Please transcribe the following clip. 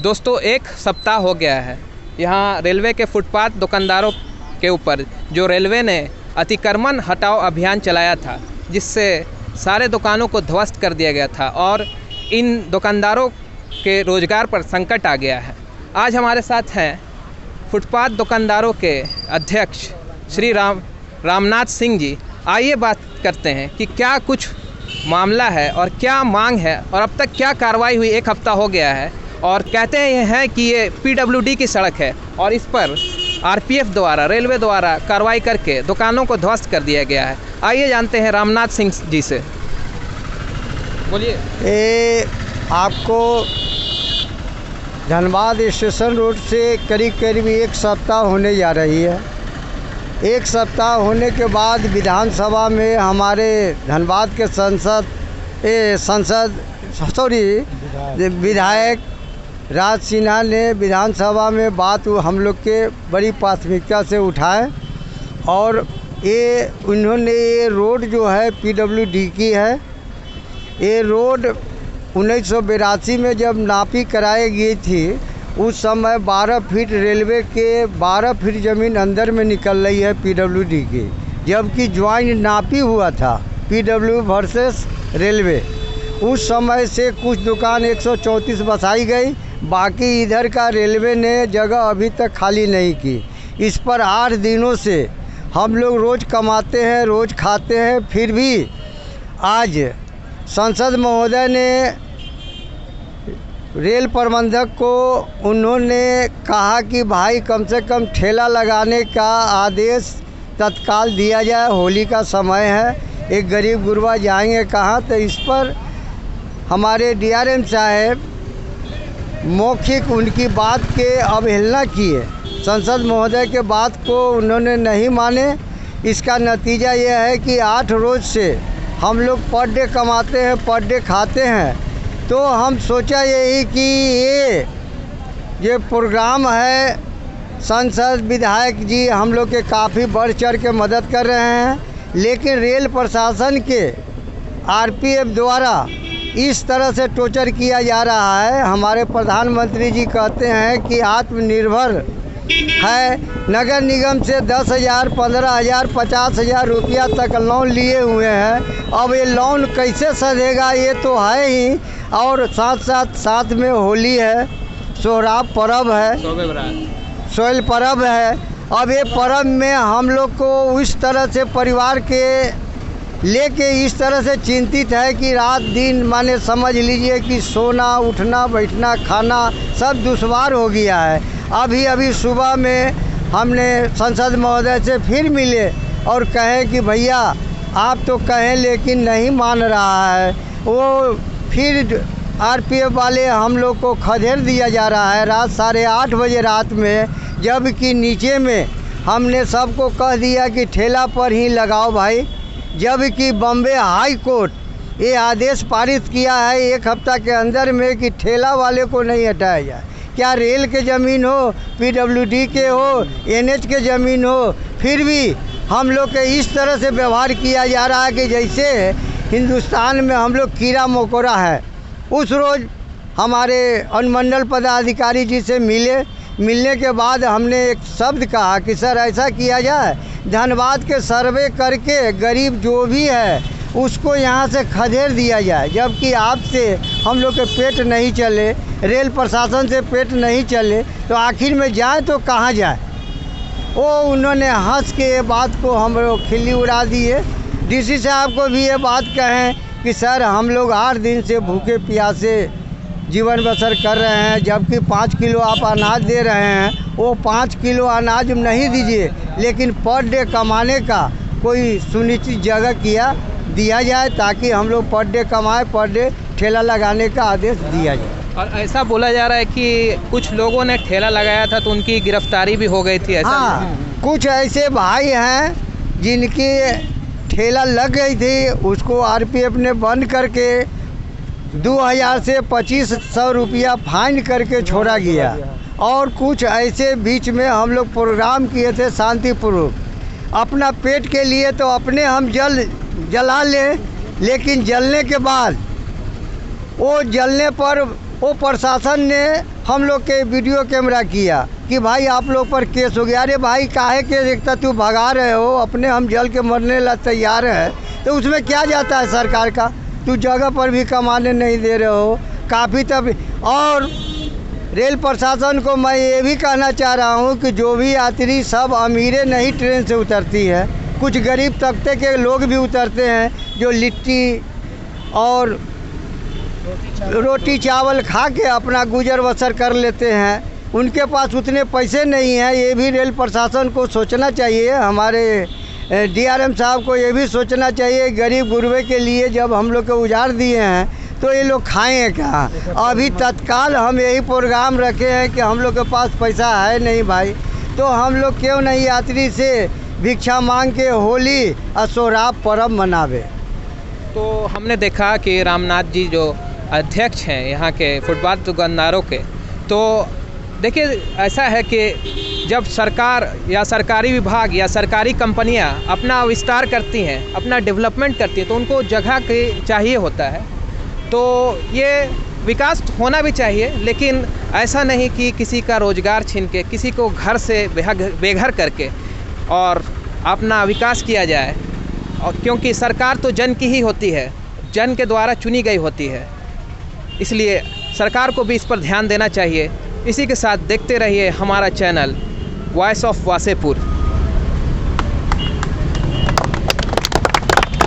दोस्तों एक सप्ताह हो गया है यहाँ रेलवे के फुटपाथ दुकानदारों के ऊपर जो रेलवे ने अतिक्रमण हटाओ अभियान चलाया था, जिससे सारे दुकानों को ध्वस्त कर दिया गया था और इन दुकानदारों के रोज़गार पर संकट आ गया है। आज हमारे साथ हैं फुटपाथ दुकानदारों के अध्यक्ष श्री रामनाथ सिंह जी। आइए बात करते हैं कि क्या कुछ मामला है और क्या मांग है और अब तक क्या कार्रवाई हुई। एक हफ्ता हो गया है और कहते हैं कि ये PWD की सड़क है और इस पर RPF द्वारा, रेलवे द्वारा कार्रवाई करके दुकानों को ध्वस्त कर दिया गया है। आइए जानते हैं रामनाथ सिंह जी से। बोलिए। आपको धनबाद स्टेशन रोड से करीब एक सप्ताह होने जा रही है। एक सप्ताह होने के बाद विधानसभा में हमारे धनबाद के विधायक राज सिन्हा ने विधानसभा में बात हम लोग के बड़ी प्राथमिकता से उठाए और उन्होंने ये रोड जो है PWD की है। ये रोड 1982 में जब नापी कराई गई थी, उस समय 12 फीट रेलवे के 12 फीट ज़मीन अंदर में निकल रही है PWD की, जबकि ज्वाइंट नापी हुआ था PW वर्सेस रेलवे। उस समय से कुछ दुकान 134 बसाई गई, बाकी इधर का रेलवे ने जगह अभी तक खाली नहीं की। इस पर 8 दिनों से हम लोग रोज़ कमाते हैं, रोज़ खाते हैं। फिर भी आज सांसद महोदय ने रेल प्रबंधक को उन्होंने कहा कि भाई कम से कम ठेला लगाने का आदेश तत्काल दिया जाए, होली का समय है, एक गरीब गुरबा जाएंगे कहाँ। तो इस पर हमारे DRM साहब मौखिक उनकी बात के अवहेलना किए, संसद महोदय के बात को उन्होंने नहीं माने। इसका नतीजा यह है कि 8 रोज़ से हम लोग पर डे कमाते हैं, पर डे खाते हैं। तो हम सोचा यही कि ये प्रोग्राम है, सांसद विधायक जी हम लोग के काफ़ी बढ़ चढ़ के मदद कर रहे हैं, लेकिन रेल प्रशासन के RPF द्वारा इस तरह से टॉर्चर किया जा रहा है। हमारे प्रधानमंत्री जी कहते हैं कि आत्मनिर्भर है, नगर निगम से 10,000, 15,000, 50,000 रुपया तक लोन लिए हुए हैं। अब ये लोन कैसे सधेगा, ये तो है ही। और साथ में होली है, सोहराब पर्व है, सोयल पर्व है। अब ये पर्व में हम लोग को इस तरह से परिवार के लेके इस तरह से चिंतित है कि रात दिन माने समझ लीजिए कि सोना, उठना, बैठना, खाना सब दुश्वार हो गया है। अभी सुबह में हमने संसद महोदय से फिर मिले और कहे कि भैया आप तो कहें लेकिन नहीं मान रहा है। वो फिर RPF वाले हम लोग को खदेड़ दिया जा रहा है रात 8:30 बजे रात में, जबकि नीचे में हमने सबको कह दिया कि ठेला पर ही लगाओ भाई। जबकि बॉम्बे हाई कोर्ट ये आदेश पारित किया है 1 हफ्ता के अंदर में कि ठेला वाले को नहीं हटाया जाए। क्या रेल के ज़मीन हो, PWD के हो, NH के ज़मीन हो, फिर भी हम लोग के इस तरह से व्यवहार किया जा रहा है कि जैसे हिंदुस्तान में हम लोग कीड़ा मकोड़ा है। उस रोज़ हमारे अनुमंडल पदाधिकारी जी से मिलने के बाद हमने एक शब्द कहा कि सर ऐसा किया जाए, धनबाद के सर्वे करके गरीब जो भी है उसको यहाँ से खदेड़ दिया जाए। जबकि आपसे हम लोग के पेट नहीं चले, रेल प्रशासन से पेट नहीं चले, तो आखिर में जाए तो कहाँ जाए। वो उन्होंने हंस के ये बात को हम लोग खिल्ली उड़ा दिए। DC साहब को भी ये बात कहें कि सर हम लोग 8 दिन से भूखे प्यासे जीवन बसर कर रहे हैं, जबकि 5 किलो आप अनाज दे रहे हैं। वो 5 किलो अनाज नहीं दीजिए, लेकिन पर डे कमाने का कोई सुनिश्चित जगह दिया जाए ताकि हम लोग पर डे कमाएँ, पर डे ठेला लगाने का आदेश दिया जाए। और ऐसा बोला जा रहा है कि कुछ लोगों ने ठेला लगाया था तो उनकी गिरफ्तारी भी हो गई थी, ऐसा? हाँ, कुछ ऐसे भाई हैं जिनकी ठेला लग गई थी, उसको RPF ने बंद करके 2000 से 2500 रुपया फाइन करके छोड़ा गया। और कुछ ऐसे बीच में हम लोग प्रोग्राम किए थे शांतिपूर्वक, अपना पेट के लिए तो अपने हम जला लें, लेकिन जलने के बाद वो जलने पर वो प्रशासन ने हम लोग के वीडियो कैमरा किया कि भाई आप लोग पर केस हो गया। अरे भाई काहे केस, एक तो तू भगा रहे हो, अपने हम जल के मरने ला तैयार है, तो उसमें क्या जाता है सरकार का? तू जगह पर भी कमाने नहीं दे रहे हो काफ़ी तब। और रेल प्रशासन को मैं ये भी कहना चाह रहा हूँ कि जो भी यात्री सब अमीरें नहीं ट्रेन से उतरती है, कुछ गरीब तबके के लोग भी उतरते हैं जो लिट्टी और रोटी चावल खा के अपना गुजर बसर कर लेते हैं। उनके पास उतने पैसे नहीं हैं। ये भी रेल प्रशासन को सोचना चाहिए, हमारे डीआरएम साहब को ये भी सोचना चाहिए। गरीब गुरबे के लिए जब हम लोग को उजाड़ दिए हैं तो ये लोग खाएंगे क्या? अभी तत्काल हम यही प्रोग्राम रखे हैं कि हम लोग के पास पैसा है नहीं भाई, तो हम लोग क्यों नहीं यात्री से भिक्षा मांग के होली और सोहराब पर्व मनावे। तो हमने देखा कि रामनाथ जी जो अध्यक्ष हैं यहाँ के फुटपाथ दुकानदारों के, तो देखिए ऐसा है कि जब सरकार या सरकारी विभाग या सरकारी कंपनियाँ अपना विस्तार करती हैं, अपना डेवलपमेंट करती हैं, तो उनको जगह के चाहिए होता है। तो ये विकास होना भी चाहिए, लेकिन ऐसा नहीं कि किसी का रोज़गार छीन के, किसी को घर से बेघर करके और अपना विकास किया जाए। और क्योंकि सरकार तो जन की ही होती है, जन के द्वारा चुनी गई होती है, इसलिए सरकार को भी इस पर ध्यान देना चाहिए। इसी के साथ देखते रहिए हमारा चैनल वॉइस ऑफ वासेपुर।